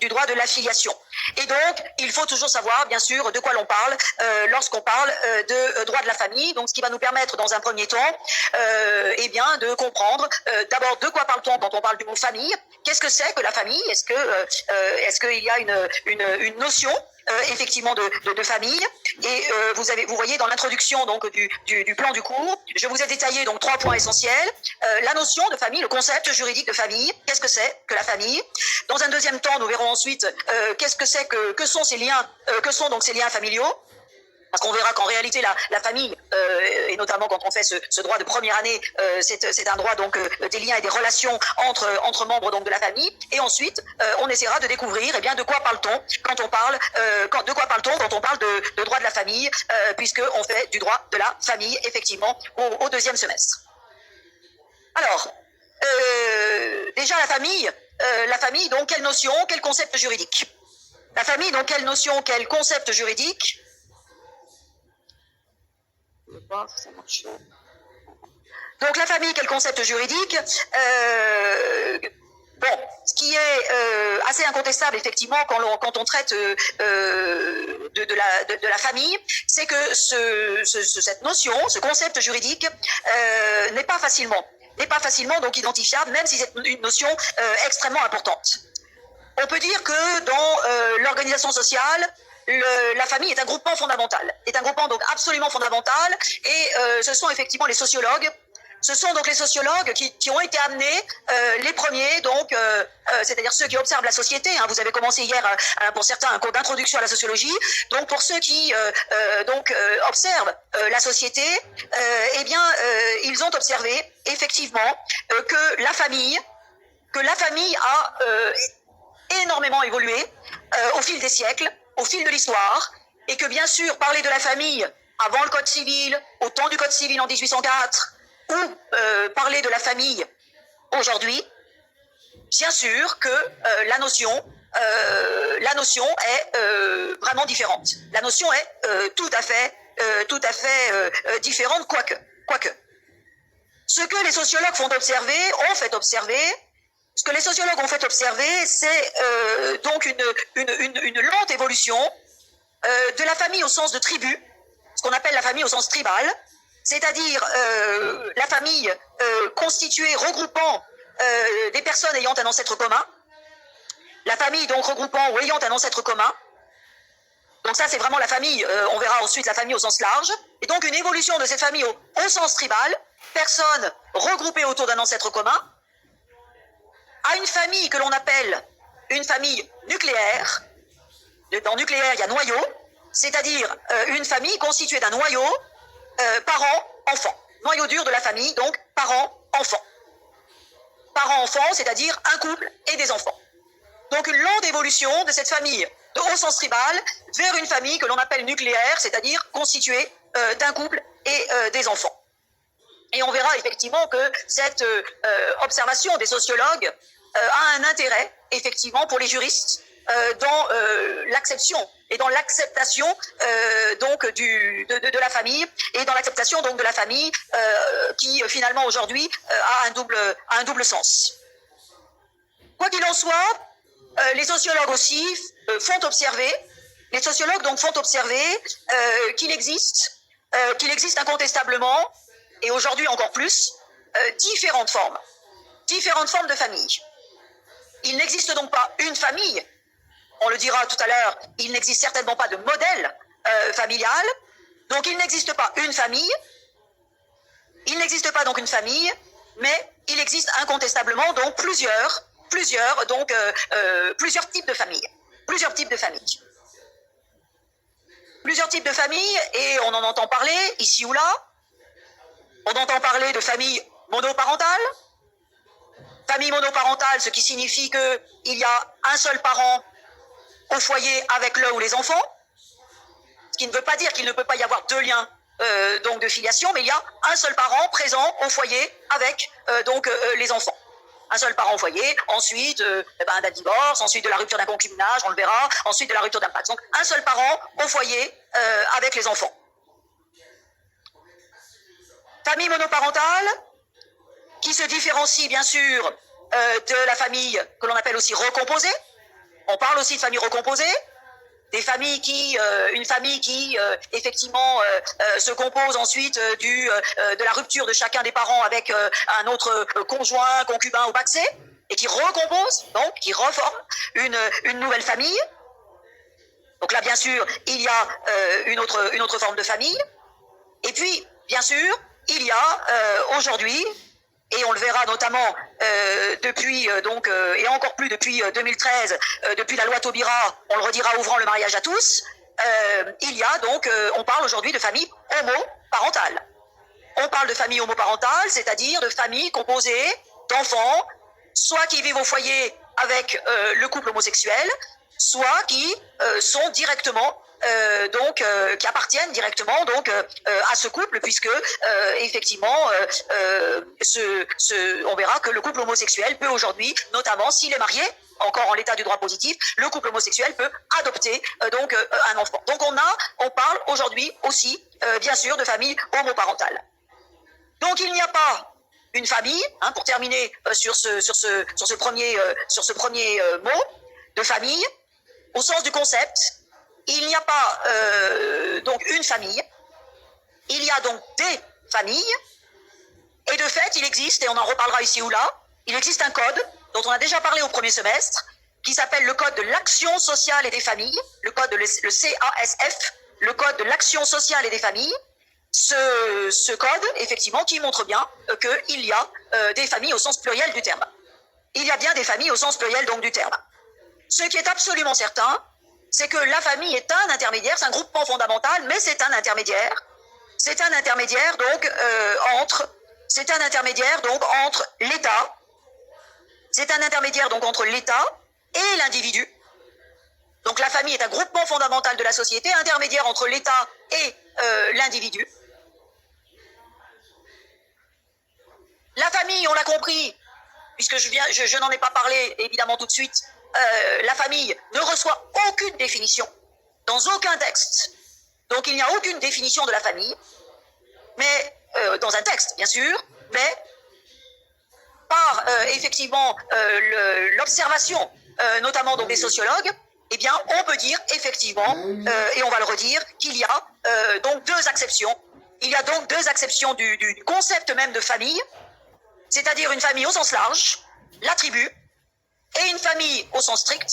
du droit de l'affiliation. Et donc, il faut toujours savoir, bien sûr, de quoi l'on parle lorsqu'on parle de droit de la famille. Donc, ce qui va nous permettre, dans un premier temps, eh bien, de comprendre d'abord de quoi parle-t-on quand on parle du mot famille. Qu'est-ce que c'est que la famille? Est-ce qu'il y a une notion effectivement de famille? Et vous voyez dans l'introduction donc du plan du cours, je vous ai détaillé donc 3 points essentiels. La notion de famille, le concept juridique de famille. Qu'est-ce que c'est que la famille? Dans un deuxième temps, nous verrons ensuite qu'est-ce que c'est que sont ces liens, que sont donc ces liens familiaux. Parce qu'on verra qu'en réalité, la famille, et notamment quand on fait ce droit de première année, c'est un droit donc des liens et des relations entre membres donc de la famille. Et ensuite, on essaiera de découvrir, eh bien, de quoi parle-t-on quand on parle, de quoi parle-t-on quand on parle de droit de la famille, puisque on fait du droit de la famille effectivement au deuxième semestre. Alors, déjà la famille, donc quelle notion, quel concept juridique? La famille, donc quelle notion, quel concept juridique? Donc la famille, quel concept juridique? Bon, ce qui est assez incontestable effectivement quand on traite de la famille, c'est que cette notion, ce concept juridique n'est pas facilement donc identifiable, même si c'est une notion extrêmement importante. On peut dire que dans l'organisation sociale, la famille est un groupement fondamental, donc absolument fondamental, et ce sont effectivement les sociologues. Ce sont donc les sociologues qui ont été amenés, les premiers, donc, c'est-à-dire ceux qui observent la société. Hein, vous avez commencé hier, pour certains, un cours d'introduction à la sociologie. Donc, pour ceux qui observent la société, eh bien, ils ont observé effectivement que la famille a énormément évolué au fil des siècles, au fil de l'histoire, et que bien sûr, parler de la famille avant le Code civil, au temps du Code civil en 1804, ou parler de la famille aujourd'hui, bien sûr que la notion est vraiment différente. La notion est tout à fait différente, quoique. Ce que les sociologues ont fait observer, c'est donc une lente évolution de la famille au sens de tribu, ce qu'on appelle la famille au sens tribal, c'est-à-dire la famille constituée, regroupant des personnes ayant un ancêtre commun, la famille donc regroupant ou ayant un ancêtre commun. Donc ça, c'est vraiment la famille, on verra ensuite la famille au sens large, et donc une évolution de cette famille au sens tribal, personnes regroupées autour d'un ancêtre commun, à une famille que l'on appelle une famille nucléaire. Dans nucléaire, il y a noyau, c'est-à-dire une famille constituée d'un noyau, parents-enfants. Noyau dur de la famille, donc parents-enfants. Parents-enfants, c'est-à-dire un couple et des enfants. Donc une lente évolution de cette famille au sens tribal vers une famille que l'on appelle nucléaire, c'est-à-dire constituée d'un couple et des enfants. Et on verra effectivement que cette observation des sociologues a un intérêt effectivement pour les juristes dans l'acception et dans l'acceptation donc de la famille, et dans l'acceptation donc de la famille qui finalement aujourd'hui a un double sens. Quoi qu'il en soit, les sociologues aussi font observer qu'il existe incontestablement, et aujourd'hui encore plus, différentes formes de famille. Il n'existe donc pas une famille, on le dira tout à l'heure, il n'existe certainement pas de modèle familial, donc il n'existe pas une famille, mais il existe incontestablement donc plusieurs types de familles. Plusieurs types de familles, et on en entend parler ici ou là. On entend parler de famille monoparentale. Famille monoparentale, ce qui signifie qu'il y a un seul parent au foyer avec le ou les enfants, ce qui ne veut pas dire qu'il ne peut pas y avoir deux liens donc de filiation, mais il y a un seul parent présent au foyer avec les enfants. Un seul parent au foyer, ensuite d'un divorce, ensuite de la rupture d'un concubinage, on le verra, ensuite de la rupture d'un pacte. Donc un seul parent au foyer avec les enfants. Famille monoparentale, qui se différencie bien sûr de la famille que l'on appelle aussi recomposée. On parle aussi de familles recomposées, des familles une famille qui effectivement se compose ensuite de la rupture de chacun des parents avec un autre conjoint, concubin ou pacsé, et qui recompose, donc qui reforme une nouvelle famille. Donc là, bien sûr, il y a une autre forme de famille. Et puis, bien sûr, il y a aujourd'hui, et on le verra notamment depuis, et encore plus depuis 2013, depuis la loi Taubira, on le redira ouvrant le mariage à tous, il y a donc, on parle aujourd'hui de famille homoparentale. On parle de famille homoparentale, c'est-à-dire de famille composée d'enfants, soit qui vivent au foyer avec le couple homosexuel, soit qui sont directement qui appartiennent directement à ce couple, puisque effectivement on verra que le couple homosexuel peut aujourd'hui, notamment s'il est marié, encore en l'état du droit positif, le couple homosexuel peut adopter un enfant. Donc on parle aujourd'hui aussi bien sûr de famille homoparentale. Donc il n'y a pas une famille, pour terminer sur ce premier mot de famille, au sens du concept. Il n'y a pas donc une famille, il y a donc des familles, et de fait, il existe, et on en reparlera ici ou là, il existe un code dont on a déjà parlé au premier semestre, qui s'appelle le code de l'action sociale et des familles, le code le CASF, le code de l'action sociale et des familles, ce code, effectivement, qui montre bien qu'il y a des familles au sens pluriel du terme. Il y a bien des familles au sens pluriel donc du terme. Ce qui est absolument certain, c'est que la famille est un intermédiaire, c'est un groupement fondamental, mais c'est un intermédiaire. C'est un intermédiaire entre l'État. C'est un intermédiaire donc entre l'État et l'individu. Donc la famille est un groupement fondamental de la société, intermédiaire entre l'État et l'individu. La famille, on l'a compris, puisque je n'en ai pas parlé évidemment tout de suite, la famille ne reçoit aucune définition dans aucun texte. Donc il n'y a aucune définition de la famille, mais dans un texte bien sûr, mais par effectivement l'observation notamment donc des sociologues, eh bien on peut dire effectivement, et on va le redire, qu'il y a donc deux acceptions. Il y a donc deux acceptions du concept même de famille, c'est-à-dire une famille au sens large, la tribu, et une famille au sens strict,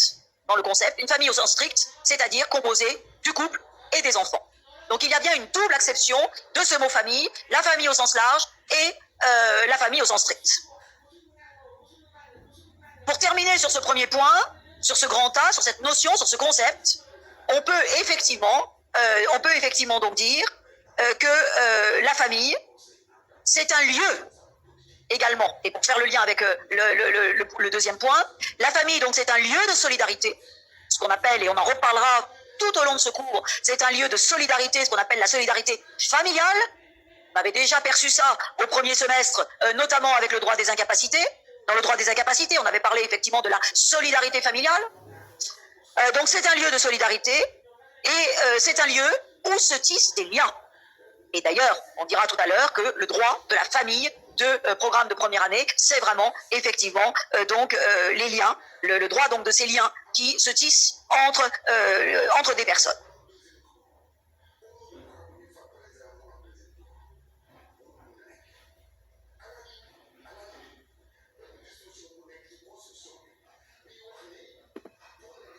dans le concept, une famille au sens strict, c'est-à-dire composée du couple et des enfants. Donc il y a bien une double acception de ce mot famille, la famille au sens large et la famille au sens strict. Pour terminer sur ce premier point, sur ce grand A, sur cette notion, sur ce concept, on peut effectivement donc dire que la famille, c'est un lieu également, et pour faire le lien avec le deuxième point, la famille, donc, c'est un lieu de solidarité, ce qu'on appelle, et on en reparlera tout au long de ce cours, c'est un lieu de solidarité, ce qu'on appelle la solidarité familiale. On avait déjà perçu ça au premier semestre, notamment avec le droit des incapacités. Dans le droit des incapacités, on avait parlé effectivement de la solidarité familiale. Donc c'est un lieu de solidarité, et c'est un lieu où se tissent des liens. Et d'ailleurs, on dira tout à l'heure que le droit de la famille de programme de première année, c'est vraiment effectivement les liens, le droit donc de ces liens qui se tissent entre des personnes.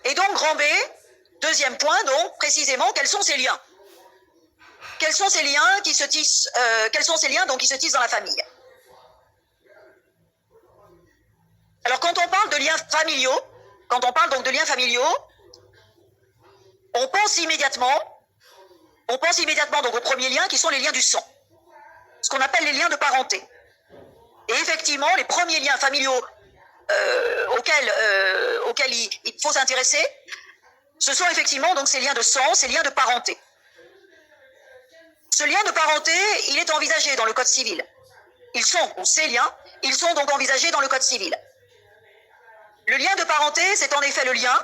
Et donc grand B, deuxième point, donc précisément, quels sont ces liens? Quels sont ces liens qui se tissent qui se tissent dans la famille? Alors quand on parle de liens familiaux, on pense immédiatement donc aux premiers liens qui sont les liens du sang, ce qu'on appelle les liens de parenté. Et effectivement, les premiers liens familiaux auxquels il faut s'intéresser, ce sont effectivement donc ces liens de sang, ces liens de parenté. Ce lien de parenté, il est envisagé dans le Code civil. Ces liens, ils sont donc envisagés dans le Code civil. Le lien de parenté, c'est en effet le lien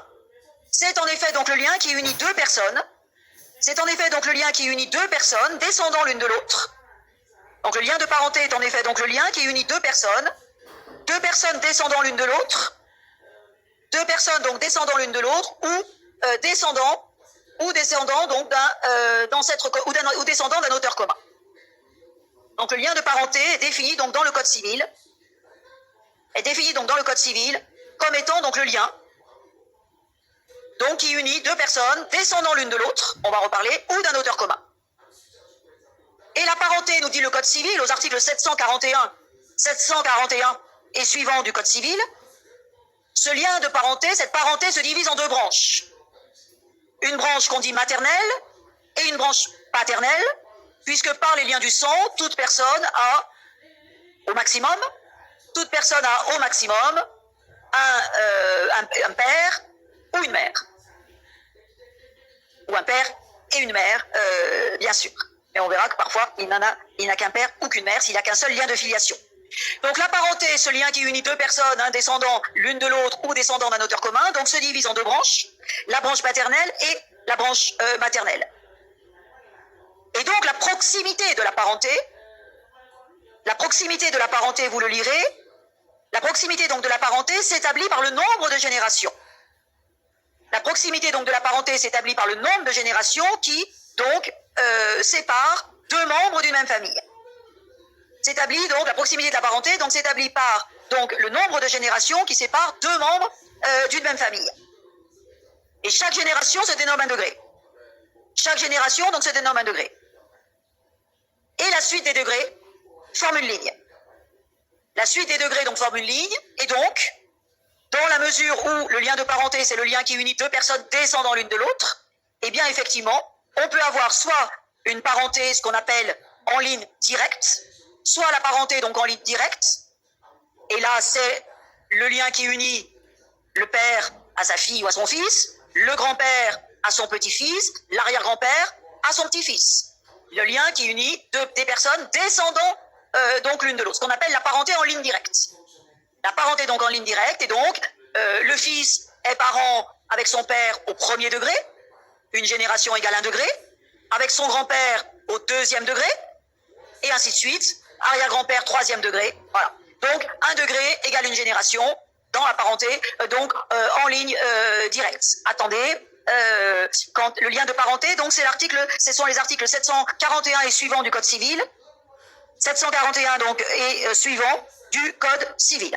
qui unit deux personnes. C'est en effet donc le lien qui unit deux personnes descendant l'une de l'autre. Donc le lien de parenté est en effet donc le lien qui unit deux personnes descendant l'une de l'autre, deux personnes donc descendant l'une de l'autre ou descendant donc d'un ancêtre ou descendant d'un auteur commun. Donc le lien de parenté est défini donc dans le Code civil, comme étant donc le lien donc qui unit deux personnes descendant l'une de l'autre, on va reparler, ou d'un auteur commun. Et la parenté, nous dit le Code civil, aux articles 741 et suivants du Code civil, ce lien de parenté, cette parenté se divise en deux branches. Une branche qu'on dit maternelle et une branche paternelle, puisque par les liens du sang, toute personne a au maximum un père ou une mère. Ou un père et une mère, bien sûr. Mais on verra que parfois, il n'a qu'un père ou qu'une mère s'il n'y a qu'un seul lien de filiation. Donc la parenté, ce lien qui unit deux personnes, descendant l'une de l'autre ou descendant d'un auteur commun, donc se divise en deux branches, la branche paternelle et la branche maternelle. Et donc la proximité de la parenté, vous le lirez, la proximité donc de la parenté s'établit par le nombre de générations. La proximité donc de la parenté s'établit par le nombre de générations qui donc sépare deux membres d'une même famille. S'établit donc la proximité de la parenté donc s'établit par donc le nombre de générations qui séparent deux membres d'une même famille. Et chaque génération se dénomme un degré. Chaque génération donc se dénomme un degré. Et la suite des degrés forme une ligne. La suite des degrés donc forme une ligne et donc dans la mesure où le lien de parenté c'est le lien qui unit deux personnes descendant l'une de l'autre, eh bien effectivement on peut avoir soit une parenté, ce qu'on appelle en ligne directe, soit la parenté donc en ligne directe, et là c'est le lien qui unit le père à sa fille ou à son fils, le grand-père à son petit-fils, l'arrière-grand-père à son petit-fils. Le lien qui unit des personnes descendant donc l'une de l'autre, ce qu'on appelle la parenté en ligne directe. La parenté donc en ligne directe, et donc le fils est parent avec son père au premier degré, une génération égale un degré, avec son grand-père au deuxième degré, et ainsi de suite, arrière-grand-père troisième degré, voilà. Donc un degré égale une génération dans la parenté, en ligne directe. Attendez, quand le lien de parenté, donc ce sont les articles 741 et suivants du Code civil, 741 donc et suivants du Code civil.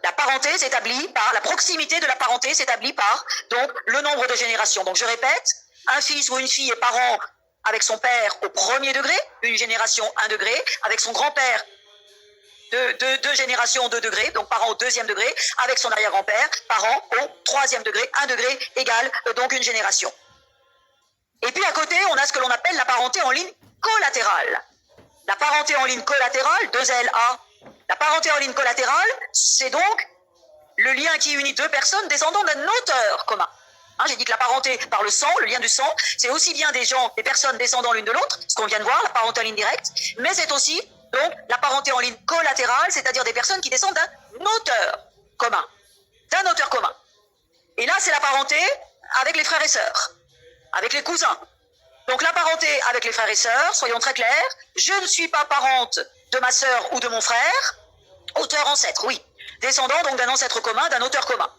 La parenté s'établit par, la proximité de la parenté s'établit par donc le nombre de générations. Donc je répète, un fils ou une fille est parent avec son père au premier degré, une génération un degré, avec son grand-père deux générations 2 degrés, donc parent au deuxième degré, avec son arrière-grand-père, parent au troisième degré, 1 degré égale donc une génération. Et puis à côté, on a ce que l'on appelle la parenté en ligne collatérale. La parenté en ligne collatérale, 2LA. La parenté en ligne collatérale, c'est donc le lien qui unit deux personnes descendant d'un auteur commun. J'ai dit que la parenté par le sang, le lien du sang, c'est aussi bien des personnes descendant l'une de l'autre, ce qu'on vient de voir, la parenté en ligne directe, mais c'est aussi donc la parenté en ligne collatérale, c'est-à-dire des personnes qui descendent d'un auteur commun. Et là, c'est la parenté avec les frères et sœurs, avec les cousins. Donc la parenté avec les frères et sœurs, soyons très clairs, je ne suis pas parente de ma sœur ou de mon frère, auteur-ancêtre, oui, descendant donc d'un ancêtre commun, d'un auteur commun.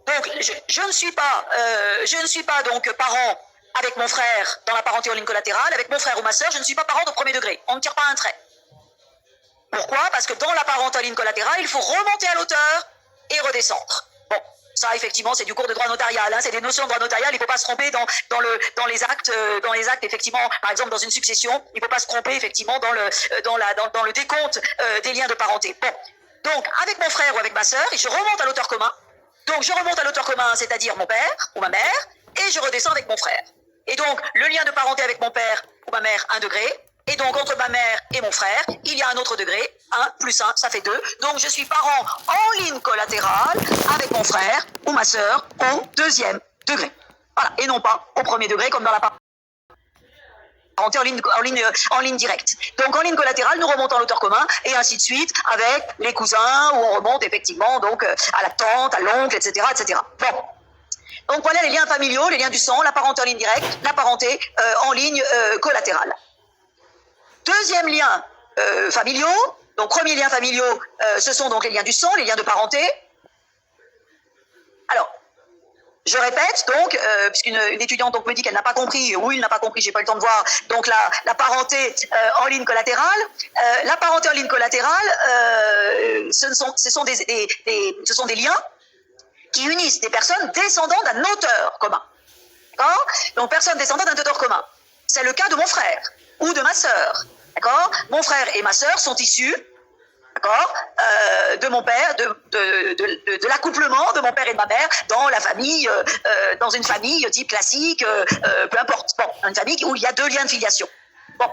Donc je ne suis pas donc parent avec mon frère dans la parenté en ligne collatérale, avec mon frère ou ma sœur, je ne suis pas parent au premier degré, on ne tire pas un trait. Pourquoi? Parce que dans la parenté en ligne collatérale, il faut remonter à l'auteur et redescendre. Bon, ça effectivement c'est du cours de droit notarial, c'est des notions de droit notarial, il ne faut pas se tromper dans les actes effectivement, par exemple dans une succession, il ne faut pas se tromper effectivement dans le décompte des liens de parenté. Bon, donc avec mon frère ou avec ma sœur, je remonte à l'auteur commun. Donc je remonte à l'auteur commun, c'est-à-dire mon père ou ma mère, et je redescends avec mon frère. Et donc le lien de parenté avec mon père ou ma mère, 1 degré, et donc entre ma mère et mon frère, il y a un autre degré, 1 plus 1, ça fait 2. Donc je suis parent en ligne collatérale avec mon frère ou ma sœur au deuxième degré. Voilà, et non pas au premier degré comme dans la parenté en ligne directe. Donc en ligne collatérale, nous remontons à l'auteur commun et ainsi de suite avec les cousins où on remonte effectivement donc à la tante, à l'oncle, etc., etc. Bon. Donc voilà les liens familiaux, les liens du sang, la parenté en ligne directe, la parenté en ligne collatérale. Deuxième lien familiaux. Donc premier lien familiaux, ce sont donc les liens du sang, les liens de parenté. Je répète donc, puisqu'une étudiante donc me dit qu'elle n'a pas compris, ou il n'a pas compris, j'ai pas eu le temps de voir, donc la parenté en ligne collatérale. La parenté en ligne collatérale, ce sont des liens qui unissent des personnes descendant d'un auteur commun. D'accord? Donc personne descendant d'un auteur commun. C'est le cas de mon frère ou de ma sœur. D'accord? Mon frère et ma sœur sont issus, d'accord, de mon père, de l'accouplement de mon père et de ma mère dans la famille, dans une famille type classique, peu importe. Bon, une famille où il y a deux liens de filiation. Bon,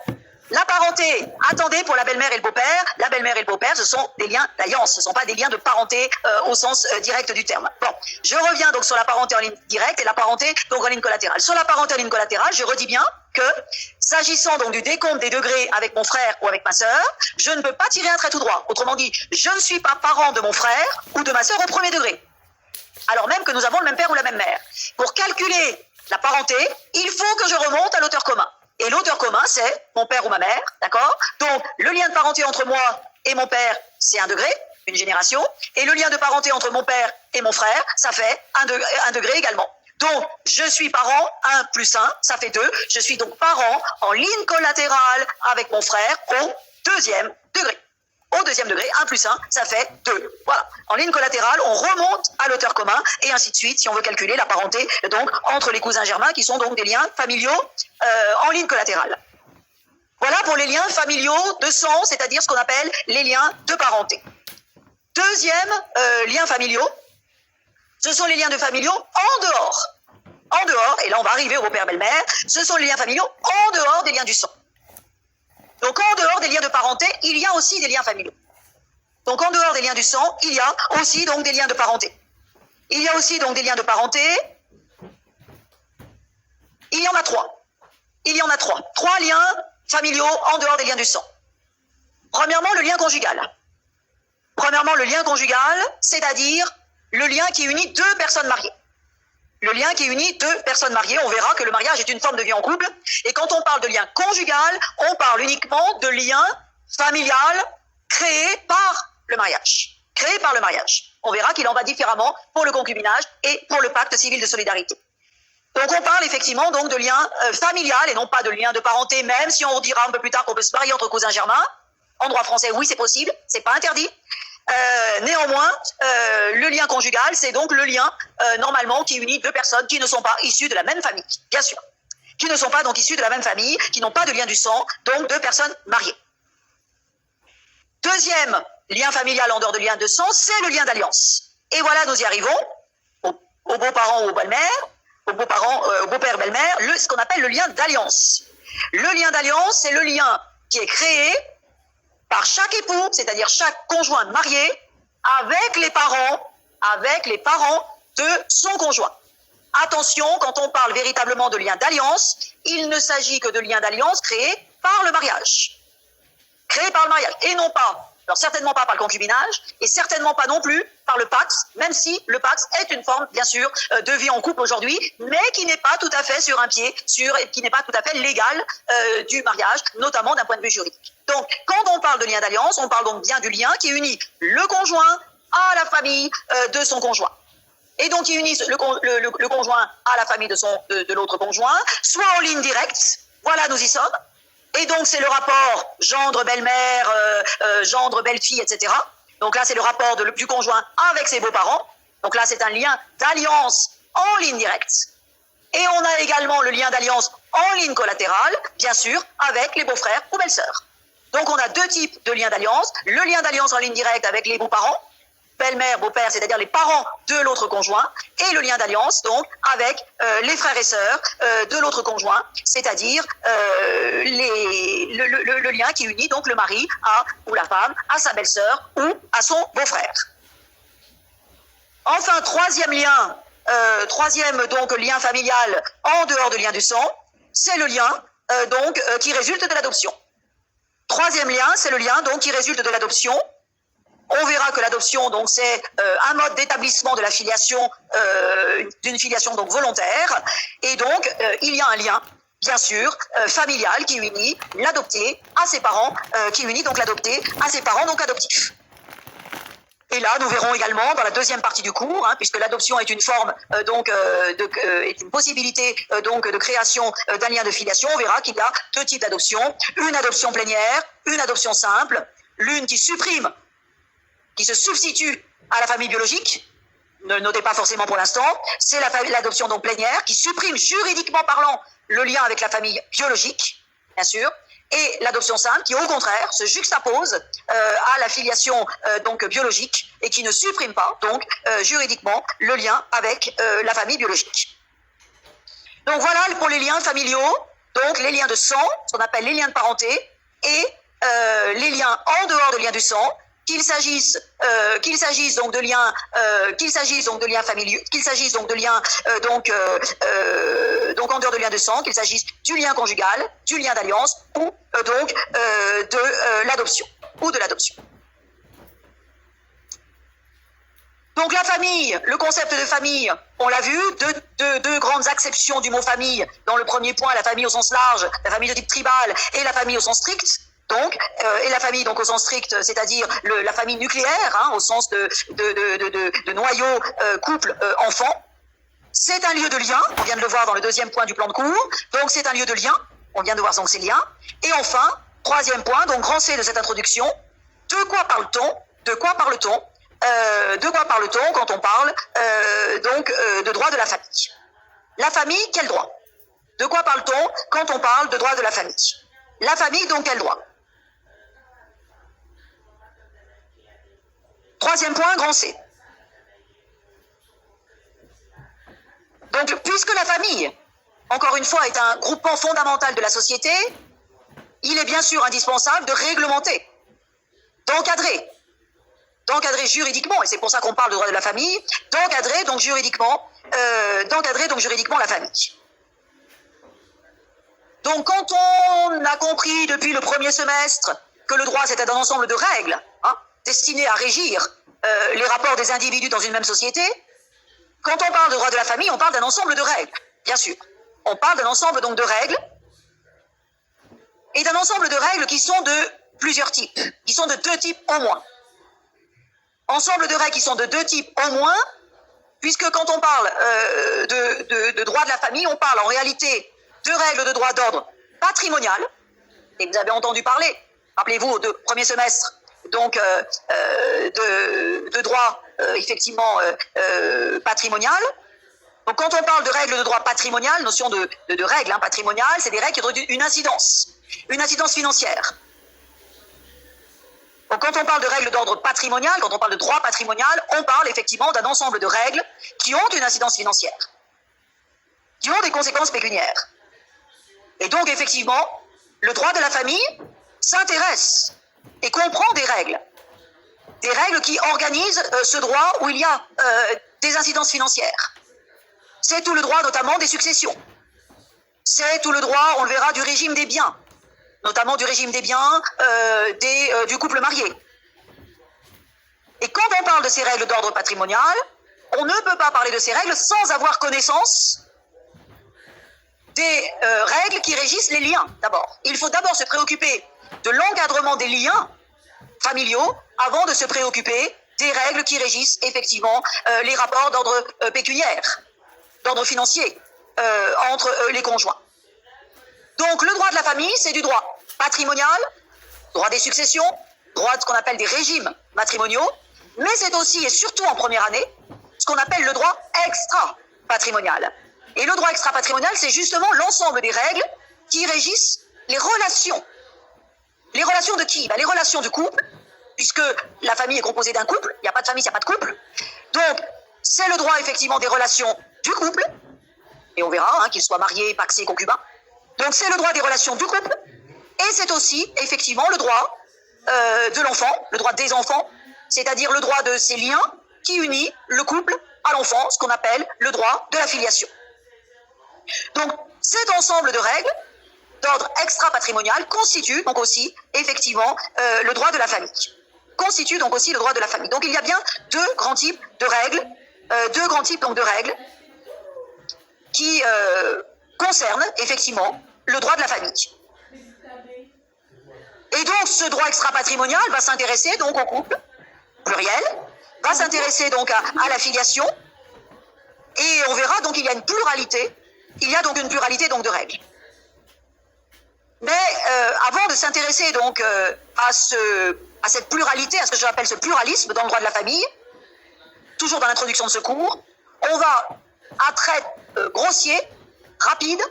la parenté, attendez, pour la belle-mère et le beau-père, la belle-mère et le beau-père, ce sont des liens d'alliance, ce ne sont pas des liens de parenté au sens direct du terme. Bon, je reviens donc sur la parenté en ligne directe et la parenté donc en ligne collatérale. Sur la parenté en ligne collatérale, je redis bien que, s'agissant donc du décompte des degrés avec mon frère ou avec ma sœur, je ne peux pas tirer un trait tout droit. Autrement dit, je ne suis pas parent de mon frère ou de ma sœur au premier degré, alors même que nous avons le même père ou la même mère. Pour calculer la parenté, il faut que je remonte à l'auteur commun. Et l'auteur commun, c'est mon père ou ma mère, d'accord? Donc, le lien de parenté entre moi et mon père, c'est 1 degré, une génération. Et le lien de parenté entre mon père et mon frère, ça fait 1 degré également. Donc, je suis parent, 1 plus 1, ça fait 2. Je suis donc parent en ligne collatérale avec mon frère au 2e degré. Au 2e degré, 1 plus 1, ça fait 2. Voilà. En ligne collatérale, on remonte à l'auteur commun, et ainsi de suite, si on veut calculer la parenté donc entre les cousins germains, qui sont donc des liens familiaux en ligne collatérale. Voilà pour les liens familiaux de sang, c'est-à-dire ce qu'on appelle les liens de parenté. Deuxième liens familiaux, ce sont les liens de familiaux en dehors. En dehors, et là on va arriver au beau-père belle-mère, ce sont les liens familiaux en dehors des liens du sang. Donc en dehors des liens de parenté, il y a aussi des liens familiaux. Donc en dehors des liens du sang, il y a aussi donc des liens de parenté. Il y a aussi donc des liens de parenté. Il y en a 3. Il y en a 3. 3 liens familiaux en dehors des liens du sang. Premièrement, le lien conjugal. Premièrement, le lien conjugal, c'est-à-dire le lien qui unit 2 personnes mariées. Le lien qui unit 2 personnes mariées, on verra que le mariage est une forme de vie en couple. Et quand on parle de lien conjugal, on parle uniquement de lien familial créé par le mariage. Créé par le mariage. On verra qu'il en va différemment pour le concubinage et pour le pacte civil de solidarité. Donc on parle effectivement donc de lien familial et non pas de lien de parenté, même si on dira un peu plus tard qu'on peut se marier entre cousins germains. En droit français, oui, c'est possible, c'est pas interdit. Néanmoins, le lien conjugal, c'est donc le lien normalement qui unit 2 personnes qui ne sont pas issues de la même famille, bien sûr. Qui ne sont pas donc issues de la même famille, qui n'ont pas de lien du sang, donc 2 personnes mariées. Deuxième lien familial en dehors de lien de sang, c'est le lien d'alliance. Et voilà, nous y arrivons, aux beaux-parents ou aux belles-mères, aux beaux-parents, aux beaux-pères, belles-mères, ce qu'on appelle le lien d'alliance. Le lien d'alliance, c'est le lien qui est créé par chaque époux, c'est-à-dire chaque conjoint marié, avec les parents de son conjoint. Attention, quand on parle véritablement de lien d'alliance, il ne s'agit que de lien d'alliance créé par le mariage. Créé par le mariage, et non pas, alors certainement pas par le concubinage, et certainement pas non plus par le Pacs, même si le Pacs est une forme, bien sûr, de vie en couple aujourd'hui, mais qui n'est pas tout à fait sur un pied, qui n'est pas tout à fait légal du mariage, notamment d'un point de vue juridique. Donc, quand on parle de lien d'alliance, on parle donc bien du lien qui unit le conjoint à la famille de son conjoint. Et donc, qui unit le conjoint à la famille de l'autre conjoint, soit en ligne directe, voilà, nous y sommes. Et donc, c'est le rapport gendre-belle-mère, gendre-belle-fille, etc. Donc là, c'est le rapport du conjoint avec ses beaux-parents. Donc là, c'est un lien d'alliance en ligne directe. Et on a également le lien d'alliance en ligne collatérale, bien sûr, avec les beaux-frères ou belles-sœurs. Donc, on a 2 types de liens d'alliance. Le lien d'alliance en ligne directe avec les beaux-parents, belle-mère, beau-père, c'est-à-dire les parents de l'autre conjoint, et le lien d'alliance, donc, avec les frères et sœurs de l'autre conjoint, c'est-à-dire le lien qui unit donc le mari ou la femme à sa belle-sœur ou à son beau-frère. Enfin, troisième lien familial en dehors de lien du sang, c'est le lien qui résulte de l'adoption. Troisième lien, c'est le lien donc qui résulte de l'adoption. On verra que l'adoption, donc, c'est un mode d'établissement de la filiation, d'une filiation donc volontaire, et donc il y a un lien, bien sûr, familial qui unit l'adopté à ses parents, qui unit donc l'adopté à ses parents donc adoptifs. Et là, nous verrons également dans la deuxième partie du cours, puisque l'adoption est une forme est une possibilité donc de création d'un lien de filiation. On verra qu'il y a deux types d'adoption, une adoption plénière, une adoption simple, l'une qui supprime, qui se substitue à la famille biologique. Ne le notez pas forcément pour l'instant. C'est l'adoption donc plénière qui supprime juridiquement parlant le lien avec la famille biologique, bien sûr. Et l'adoption simple qui, au contraire, se juxtapose à la filiation donc biologique et qui ne supprime pas donc juridiquement le lien avec la famille biologique. Donc voilà pour les liens familiaux, donc les liens de sang, ce qu'on appelle les liens de parenté, et les liens en dehors de liens du sang, qu'il s'agisse donc de liens familiaux, qu'il s'agisse donc de liens donc en dehors de liens de sang, qu'il s'agisse du lien conjugal, du lien d'alliance ou de l'adoption ou de l'adoption. Donc la famille, le concept de famille, on l'a vu, deux grandes acceptions du mot famille. Dans le premier point, la famille au sens large, la famille de type tribal et la famille au sens strict. Donc, et la famille donc au sens strict, c'est-à-dire la famille nucléaire, au sens de noyau, couple, enfant. C'est un lieu de lien, on vient de le voir dans le deuxième point du plan de cours. Donc c'est un lieu de lien, on vient de voir donc ces liens. Et enfin, troisième point, donc grand C de cette introduction, de quoi parle-t-on quand on parle de droit de la famille? La famille, quel droit? De quoi parle-t-on quand on parle de droit de la famille? La famille, donc, quel droit? Troisième point, grand C. Donc, puisque la famille, encore une fois, est un groupement fondamental de la société, il est bien sûr indispensable de réglementer, d'encadrer juridiquement, et c'est pour ça qu'on parle de droit de la famille, d'encadrer donc juridiquement la famille. Donc quand on a compris depuis le premier semestre que le droit c'était un ensemble de règles destinées à régir les rapports des individus dans une même société, quand on parle de droit de la famille, on parle d'un ensemble de règles, bien sûr. On parle d'un ensemble donc de règles, et d'un ensemble de règles qui sont de plusieurs types, qui sont de deux types au moins. Ensemble de règles qui sont de deux types au moins, puisque quand on parle de droit de la famille, on parle en réalité de règles de droit d'ordre patrimonial, et vous avez entendu parler, rappelez-vous, au premier semestre, donc de droit effectivement patrimonial. Donc quand on parle de règles de droit patrimonial, notion de règles patrimoniales, c'est des règles qui ont une incidence financière. Donc quand on parle de règles d'ordre patrimonial, quand on parle de droit patrimonial, on parle effectivement d'un ensemble de règles qui ont une incidence financière, qui ont des conséquences pécuniaires. Et donc effectivement, le droit de la famille s'intéresse et comprend des règles qui organisent ce droit où il y a des incidences financières. C'est tout le droit notamment des successions. C'est tout le droit, on le verra, du régime des biens, notamment du régime des biens du couple marié. Et quand on parle de ces règles d'ordre patrimonial, on ne peut pas parler de ces règles sans avoir connaissance des règles qui régissent les liens, d'abord. Il faut d'abord se préoccuper de l'encadrement des liens familiaux avant de se préoccuper des règles qui régissent effectivement les rapports d'ordre pécuniaire, d'ordre financier entre les conjoints. Donc le droit de la famille, c'est du droit patrimonial, droit des successions, droit de ce qu'on appelle des régimes matrimoniaux, mais c'est aussi et surtout en première année ce qu'on appelle le droit extra-patrimonial. Et le droit extra-patrimonial, c'est justement l'ensemble des règles qui régissent les relations. Les relations de qui? Les relations du couple, puisque la famille est composée d'un couple, il n'y a pas de famille, il n'y a pas de couple. Donc, c'est le droit effectivement des relations du couple, et on verra qu'il soit marié, pacsé, concubin. Donc, c'est le droit des relations du couple, et c'est aussi effectivement le droit de l'enfant, le droit des enfants, c'est-à-dire le droit de ces liens qui unit le couple à l'enfant, ce qu'on appelle le droit de la filiation. Donc, cet ensemble de règles d'ordre extra-patrimonial constitue donc aussi, effectivement, le droit de la famille. Constitue donc aussi le droit de la famille. Donc, il y a bien deux grands types de règles, qui concernent, effectivement, le droit de la famille. Et donc, ce droit extra-patrimonial va s'intéresser donc au couple, pluriel, va s'intéresser donc à la filiation, et on verra donc il y a une pluralité, donc de règles. Mais avant de s'intéresser donc à cette pluralité, à ce que j'appelle ce pluralisme dans le droit de la famille, toujours dans l'introduction de ce cours, on va, à trait grossier, rapide,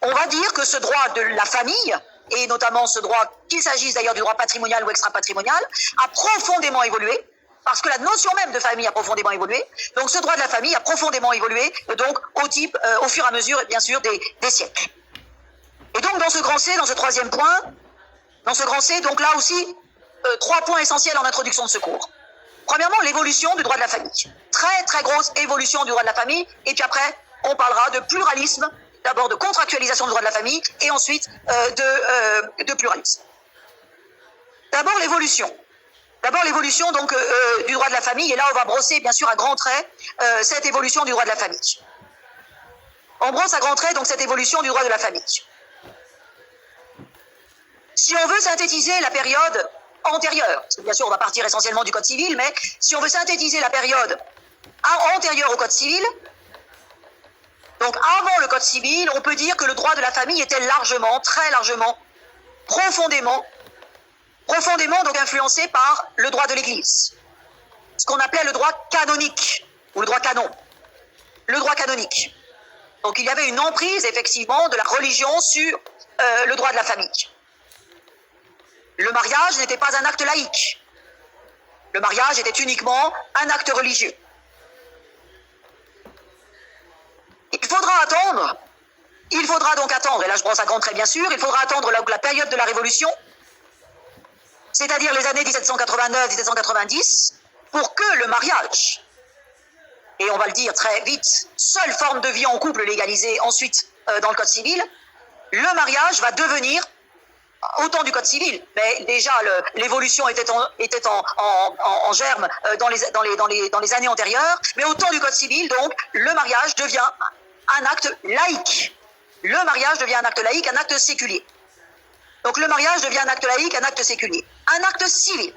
on va dire que ce droit de la famille, et notamment ce droit, qu'il s'agisse d'ailleurs du droit patrimonial ou extra-patrimonial, a profondément évolué, parce que la notion même de famille a profondément évolué. Donc ce droit de la famille a profondément évolué, donc au fur et à mesure, bien sûr, des siècles. Et donc dans ce grand C, dans ce troisième point, donc là aussi, 3 points essentiels en introduction de ce cours. Premièrement, l'évolution du droit de la famille. Très très grosse évolution du droit de la famille, et puis après, on parlera de pluralisme, d'abord de contractualisation du droit de la famille, et ensuite de pluralisme. D'abord l'évolution. Donc du droit de la famille, et là on va brosser bien sûr à grands traits cette évolution du droit de la famille. On brosse à grands traits donc cette évolution du droit de la famille. Si on veut synthétiser la période antérieure, parce que bien sûr on va partir essentiellement du Code civil, mais si on veut synthétiser la période antérieure au Code civil, donc avant le Code civil, on peut dire que le droit de la famille était largement, très largement, profondément donc influencé par le droit de l'Église, ce qu'on appelait le droit canonique, ou le droit canon, le droit canonique. Donc il y avait une emprise effectivement de la religion sur le droit de la famille. Le mariage n'était pas un acte laïque. Le mariage était uniquement un acte religieux. Il faudra donc attendre, et là je brosse à grands traits bien sûr, il faudra attendre la période de la Révolution, c'est-à-dire les années 1789-1790, pour que le mariage, et on va le dire très vite, seule forme de vie en couple légalisée ensuite dans le Code civil, le mariage va devenir, au temps du Code civil, mais déjà l'évolution était en germe dans les années antérieures, mais au temps du Code civil, donc, le mariage devient un acte laïque. Le mariage devient un acte laïque, un acte séculier. Donc le mariage devient un acte laïque, un acte séculier. Un acte civil.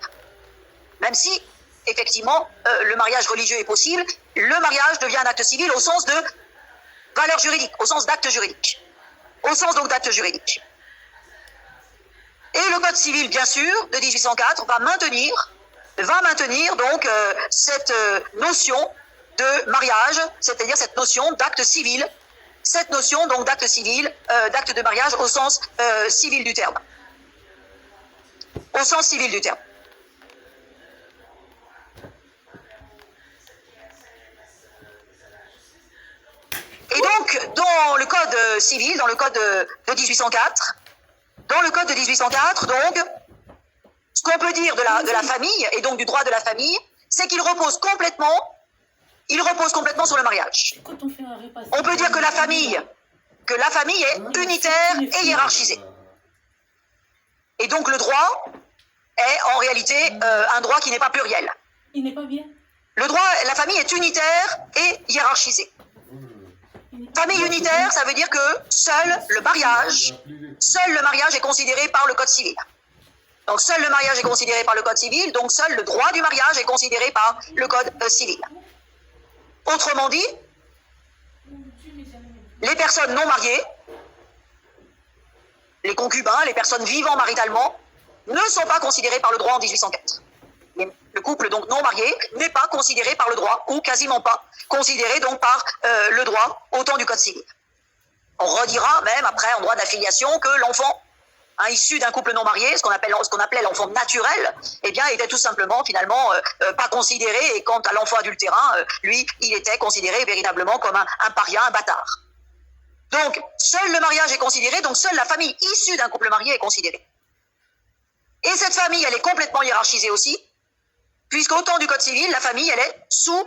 Même si, effectivement, le mariage religieux est possible, le mariage devient un acte civil au sens de valeur juridique, au sens d'acte juridique. Au sens donc d'acte juridique. Et le Code civil, bien sûr, de 1804 va maintenir donc cette notion de mariage, c'est-à-dire cette notion d'acte civil, cette notion donc d'acte civil, d'acte de mariage au sens civil du terme. Au sens civil du terme. Et donc, dans le Code civil, dans le Code de 1804, donc, ce qu'on peut dire de la famille, et donc du droit de la famille, c'est qu'il repose complètement sur le mariage. On peut dire que la famille est unitaire et hiérarchisée. Et donc le droit est en réalité un droit qui n'est pas pluriel. Il n'est pas bien. La famille est unitaire et hiérarchisée. Famille unitaire, ça veut dire que seul le mariage est considéré par le Code civil. Donc seul le mariage est considéré par le Code civil, donc seul le droit du mariage est considéré par le Code civil. Autrement dit, les personnes non mariées, les concubins, les personnes vivant maritalement, ne sont pas considérées par le droit en 1804. Le couple donc non marié n'est pas considéré par le droit, ou quasiment pas considéré donc par le droit au temps du Code civil. On redira même après en droit d'affiliation que l'enfant issu d'un couple non marié, ce qu'on appelait l'enfant naturel, eh bien était tout simplement finalement pas considéré, et quant à l'enfant adultérin, lui, il était considéré véritablement comme un paria, un bâtard. Donc seul le mariage est considéré, donc seule la famille issue d'un couple marié est considérée. Et cette famille, elle est complètement hiérarchisée aussi, puisqu'au temps du Code civil, la famille, elle est sous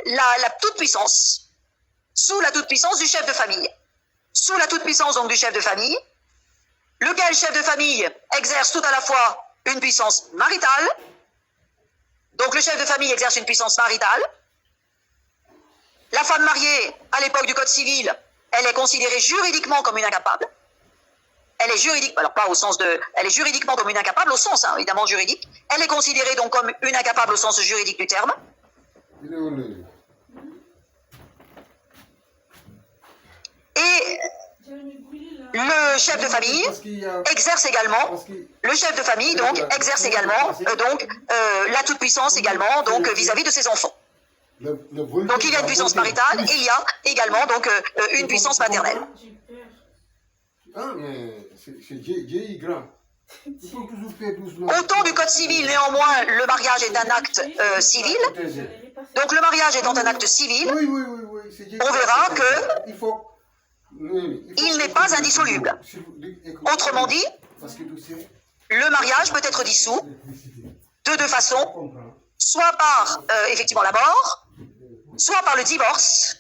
la toute-puissance, du chef de famille. Sous la toute-puissance donc du chef de famille, lequel chef de famille exerce tout à la fois une puissance maritale, donc le chef de famille exerce une puissance maritale. La femme mariée, à l'époque du Code civil, elle est considérée juridiquement comme une incapable. elle est juridique, alors pas au sens de, elle est juridiquement comme une incapable au sens, évidemment juridique. Elle est considérée donc comme une incapable au sens juridique du terme. Et le chef de famille exerce également, le chef de famille donc exerce également la toute-puissance également donc vis-à-vis de ses enfants. Donc il y a une puissance maritale et il y a également donc une puissance maternelle. Au temps du Code civil, néanmoins, le mariage est un acte civil. Donc le mariage étant un acte civil, on verra que il n'est pas indissoluble. Autrement dit, le mariage peut être dissous de deux façons, soit par effectivement la mort, soit par le divorce,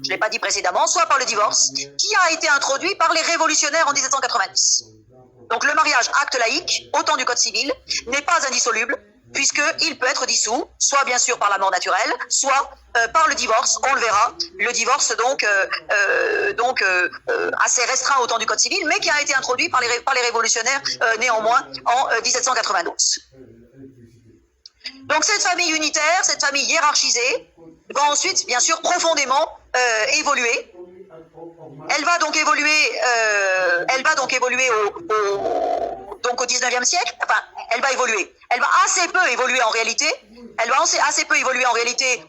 je ne l'ai pas dit précédemment, soit par le divorce, qui a été introduit par les révolutionnaires en 1790. Donc le mariage, acte laïque, au temps du Code civil, n'est pas indissoluble, puisqu'il peut être dissous, soit bien sûr par la mort naturelle, soit par le divorce, on le verra, le divorce donc assez restreint au temps du Code civil, mais qui a été introduit par les révolutionnaires néanmoins en 1792. Donc cette famille unitaire, cette famille hiérarchisée, va ensuite bien sûr profondément évoluer. Elle va donc évoluer au 19e siècle. Enfin, elle va évoluer. Elle va assez peu évoluer en réalité. Elle va assez peu évoluer en réalité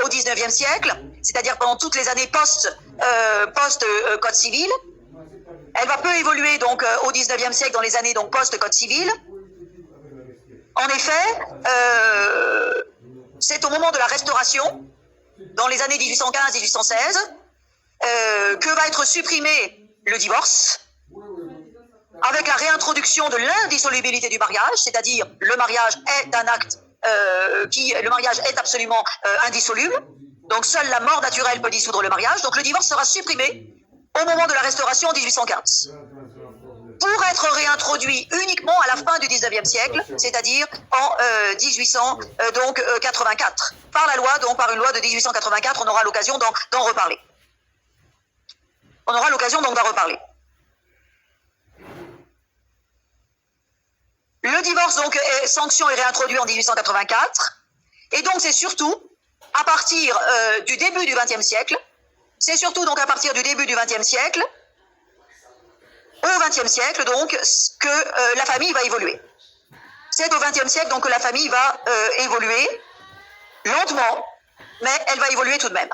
au 19e siècle, c'est-à-dire pendant toutes les années post-Code civil. Elle va peu évoluer donc au 19e siècle, dans les années donc post-Code civil. En effet, c'est au moment de la Restauration, dans les années 1815-1816, que va être supprimé le divorce, avec la réintroduction de l'indissolubilité du mariage, c'est-à-dire le mariage est un acte le mariage est absolument indissoluble, donc seule la mort naturelle peut dissoudre le mariage, donc le divorce sera supprimé au moment de la Restauration en 1815, pour être réintroduit uniquement à la fin du 19e siècle, c'est-à-dire en 1884. Par la loi, donc par une loi de 1884, on aura l'occasion d'en reparler. On aura l'occasion donc d'en reparler. Le divorce, donc, sanction est réintroduit en 1884. Et donc, c'est surtout à partir du début du XXe siècle, au XXe siècle, donc, que la famille va évoluer. C'est au XXe siècle, donc, que la famille va évoluer lentement, mais elle va évoluer tout de même.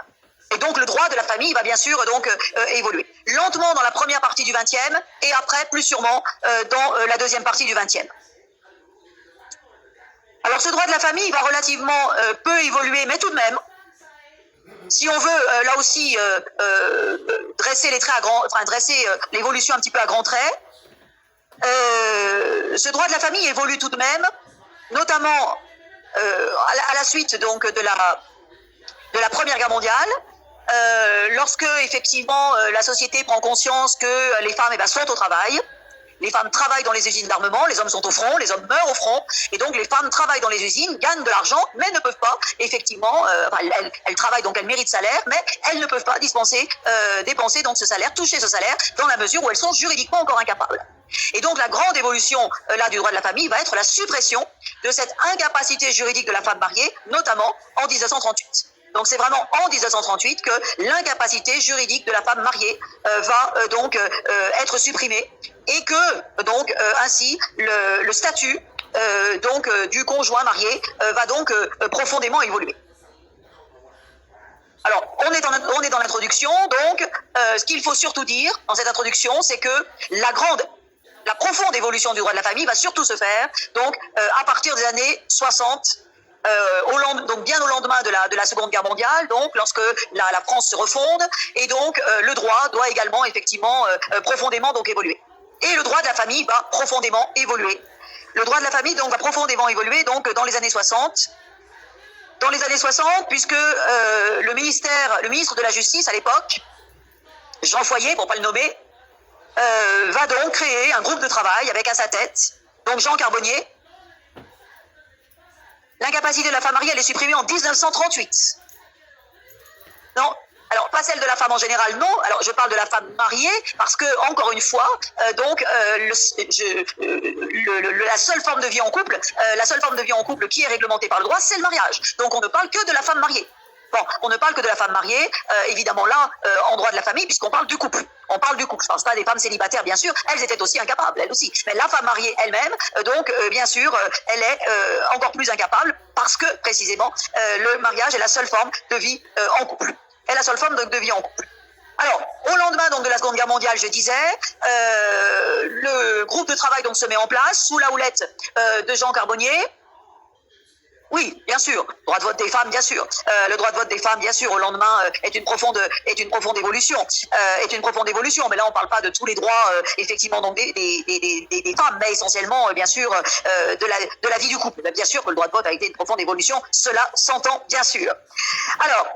Et donc, le droit de la famille va bien sûr donc évoluer. Lentement dans la première partie du XXe, et après, plus sûrement, dans la deuxième partie du XXe. Alors, ce droit de la famille va relativement peu évoluer, mais tout de même, si on veut là aussi dresser les traits dresser l'évolution un petit peu à grands traits, ce droit de la famille évolue tout de même, notamment à la suite donc de la Première Guerre mondiale, lorsque effectivement la société prend conscience que les femmes sont au travail. Les femmes travaillent dans les usines d'armement, les hommes sont au front, les hommes meurent au front, et donc les femmes travaillent dans les usines, gagnent de l'argent, mais ne peuvent pas, effectivement, elles travaillent donc elles méritent salaire, mais elles ne peuvent pas dépenser donc ce salaire, toucher ce salaire, dans la mesure où elles sont juridiquement encore incapables. Et donc la grande évolution là du droit de la famille va être la suppression de cette incapacité juridique de la femme mariée, notamment en 1938. Donc c'est vraiment en 1938 que l'incapacité juridique de la femme mariée va être supprimée, et que donc ainsi le statut du conjoint marié va donc profondément évoluer. Alors on est dans l'introduction, donc ce qu'il faut surtout dire dans cette introduction, c'est que la profonde évolution du droit de la famille va surtout se faire donc à partir des années 60. Donc bien au lendemain de la Seconde Guerre mondiale, donc lorsque la France se refonde, et donc le droit doit également effectivement profondément donc évoluer. Et le droit de la famille va profondément évoluer. Le droit de la famille donc va profondément évoluer donc dans les années 60. Dans les années 60, puisque le ministre de la Justice à l'époque, Jean Foyer, pour ne pas le nommer, va donc créer un groupe de travail avec à sa tête donc Jean Carbonnier. L'incapacité de la femme mariée, elle est supprimée en 1938. Non, alors pas celle de la femme en général, non. Alors je parle de la femme mariée parce que, encore une fois, la seule forme de vie en couple, qui est réglementée par le droit, c'est le mariage. Donc on ne parle que de la femme mariée. Bon, on ne parle que de la femme mariée, évidemment là, en droit de la famille, puisqu'on parle du couple. On parle du couple. Je ne pense pas des femmes célibataires, bien sûr. Elles étaient aussi incapables, elles aussi. Mais la femme mariée elle-même, bien sûr, elle est encore plus incapable parce que, précisément, le mariage est la seule forme de vie en couple. Est la seule forme de vie en couple. Alors, au lendemain donc de la Seconde Guerre mondiale, je disais, le groupe de travail donc se met en place sous la houlette de Jean Carbonnier. Oui, bien sûr. Droit de vote des femmes, bien sûr. Le droit de vote des femmes, bien sûr, au lendemain est une profonde évolution. Mais là, on ne parle pas de tous les droits, effectivement, donc des femmes, mais essentiellement, bien sûr, de la vie du couple. Bien sûr que le droit de vote a été une profonde évolution. Cela s'entend, bien sûr. Alors,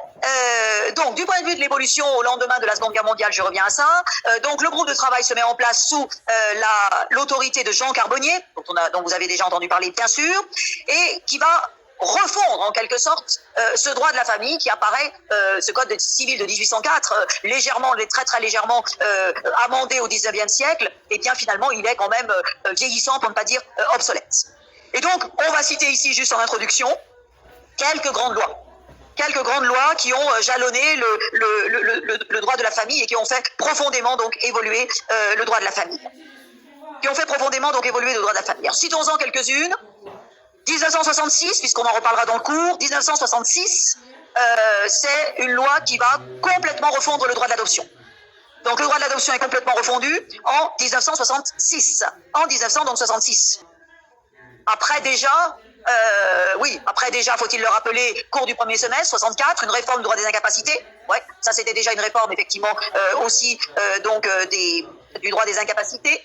donc, du point de vue de l'évolution au lendemain de la Seconde Guerre mondiale, je reviens à ça. Donc, le groupe de travail se met en place sous l'autorité de Jean Carbonnier, dont vous avez déjà entendu parler, bien sûr, et qui va refondre en quelque sorte ce droit de la famille qui apparaît, ce code civil de 1804, très très légèrement amendé au 19e siècle, et bien finalement il est quand même vieillissant pour ne pas dire obsolète. Et donc on va citer ici juste en introduction quelques grandes lois qui ont jalonné le droit de la famille et qui ont fait profondément donc évoluer le droit de la famille. Alors citons-en quelques-unes. 1966, puisqu'on en reparlera dans le cours, 1966, c'est une loi qui va complètement refondre le droit de l'adoption. Donc le droit de l'adoption est complètement refondu en 1966. Après déjà, faut-il le rappeler, cours du premier semestre, 64, une réforme du droit des incapacités. Ouais, ça c'était déjà une réforme effectivement aussi du droit des incapacités.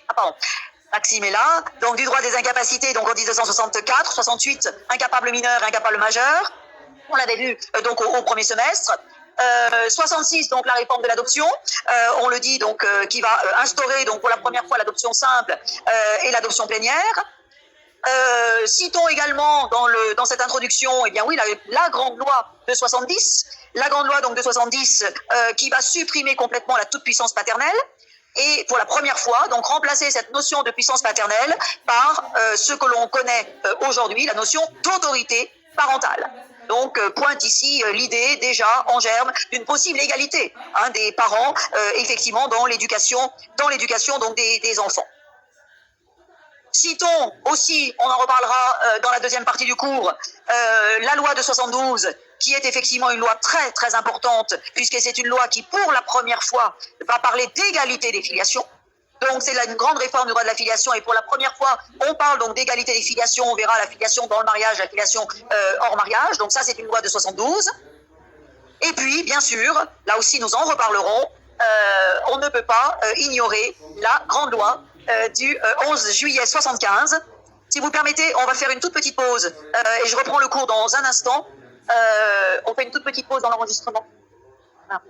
Maxime est là, donc du droit des incapacités, donc en 1964, 68, incapable mineur et incapable majeur, on l'avait vu donc au premier semestre. 66, donc la réforme de l'adoption, on le dit donc qui va instaurer donc pour la première fois l'adoption simple et l'adoption plénière. Citons également dans cette introduction, la grande loi de 70, qui va supprimer complètement la toute-puissance paternelle. Et pour la première fois, donc remplacer cette notion de puissance paternelle par ce que l'on connaît aujourd'hui, la notion d'autorité parentale. Donc pointe ici l'idée déjà en germe d'une possible égalité des parents effectivement dans l'éducation donc des enfants. Citons aussi, on en reparlera dans la deuxième partie du cours, la loi de 72, qui est effectivement une loi très très importante, puisque c'est une loi qui, pour la première fois, va parler d'égalité des filiations. Donc c'est une grande réforme du droit de la filiation, et pour la première fois, on parle donc d'égalité des filiations. On verra la filiation dans le mariage, la filiation hors mariage. Donc ça, c'est une loi de 72. Et puis, bien sûr, là aussi, nous en reparlerons. On ne peut pas ignorer la grande loi du 11 juillet 75. Si vous permettez, on va faire une toute petite pause et je reprends le cours dans un instant. On fait une toute petite pause dans l'enregistrement. Ah.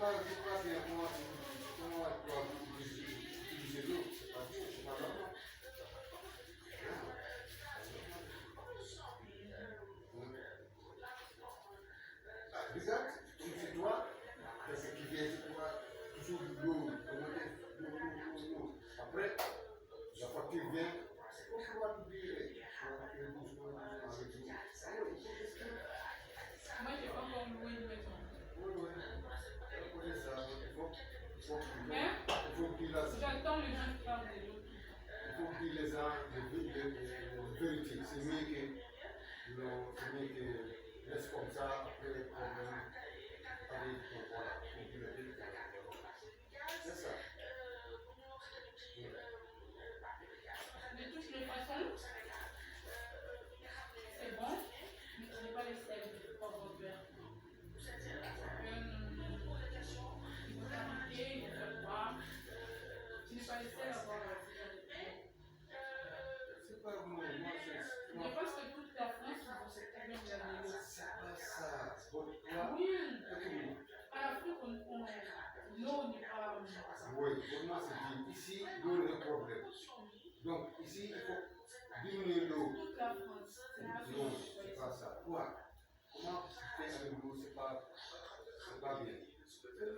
pas bien comment elle doit utiliser l'eau. C'est pas normal. Regarde, comme c'est toi, parce que qui vient de toi, toujours l'eau, l'eau. Après, la facture vient, on pourra t'oublier. Avec nous. Moi, j'ai pas encore loué une maison. Oui, c'est ça. Mais Il faut qu'il a. j'attends le jour qui parle de l'autre. Il faut qu'il les a de vérité. C'est mieux que laisse comme ça, après les problèmes avec voilà, c'est ça. De toutes les façons, c'est bon, mais ce n'est pas les sels pour votre verre. Il faut t'arrêter, il faut faire boire. Tu n'es pas les seuls à avoir C'est pas moi, je pense que toute la France, vous savez très bien que la vélo. c'est pas ça. Là, Oui, à l'Afrique, l'eau n'est pas. oui, pour moi c'est dit, ici, l'eau est un problème. Donc ici, il faut diminuer l'eau. Toute la France, c'est la Non, c'est pas ça. Toi, comment tu fais avec l'eau, c'est pas bien.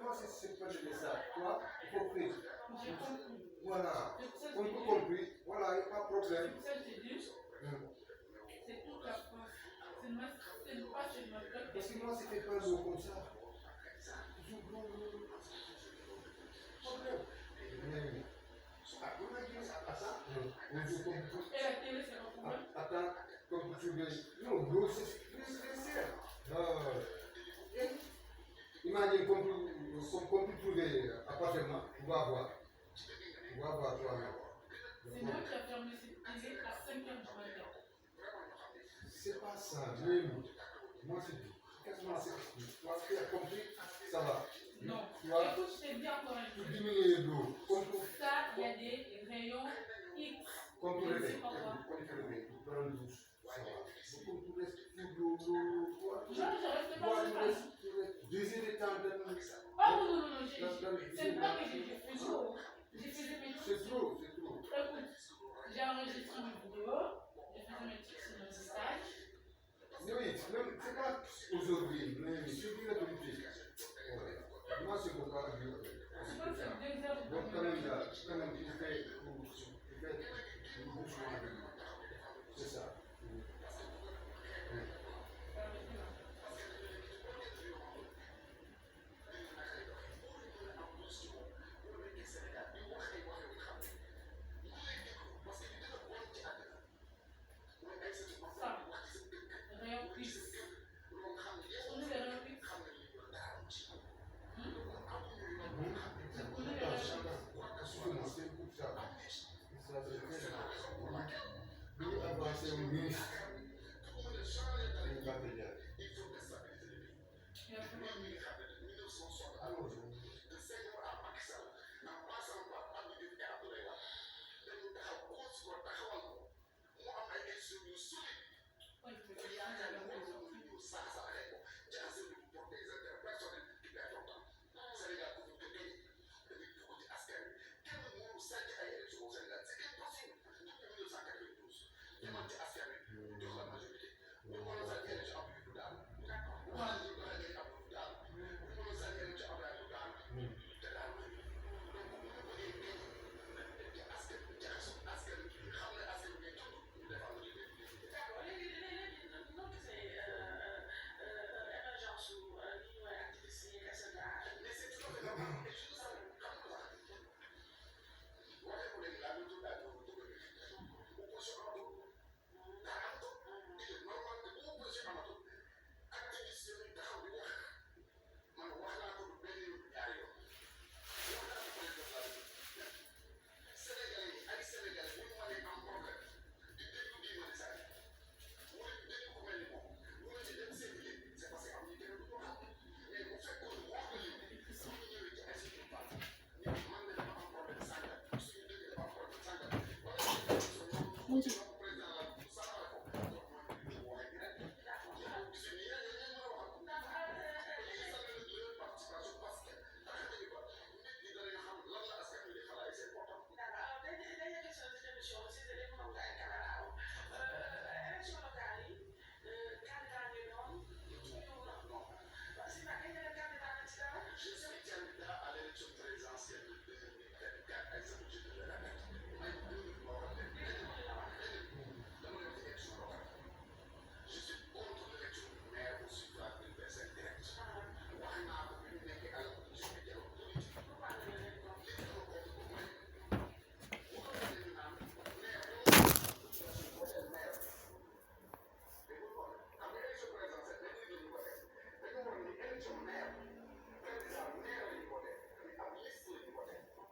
Moi, c'est pas de ça. Toi, il faut faire. J'ai compris. Voilà. C'est On peut comprendre. Voilà, il n'y a pas de problème. ça que je dis. C'est toute la France. C'est pas seulement le peuple. Parce que moi, c'était pas l'eau comme ça. Toujours l'eau. Problème. On a dit ça, pas ça. Et la télé, c'est pas problème. Attends, comme tu veux. Non, l'eau, c'est nécessaire. Imagine comme tu trouves appartement, tu vas voir. Tu vas voir toi-même. C'est moi qui ai fermé cette télé à 5h du matin. C'est pas ça, même. Moi, c'est quasiment assez difficile. Toi, tu as compris, ça va. Non. Tu vois, Écoute, je t'ai dit encore un tu truc. diminues l'eau. Ça, il y a des rayons X. Comme tu Je le ne sais fais, pas quoi. comme tu le fais, tu prends une douche. Ça va. Donc, comme tu restes sur l'eau, toi, Non, je reste pas sur place. 2 heures de temps dans Oh non, c'est pas que j'ai fait trop. J'ai fait mes trucs. c'est trop. Écoute, j'ai enregistré mes vidéos, j'ai fait mes trucs sur mon stage. Oui, c'est pas aujourd'hui, mais c'est bien la politique. Ouais. Moi, c'est pourquoi je dis. Je pense que c'est 2 heures de Donc, quand même, tu fais une bouche avec moi. C'est ça.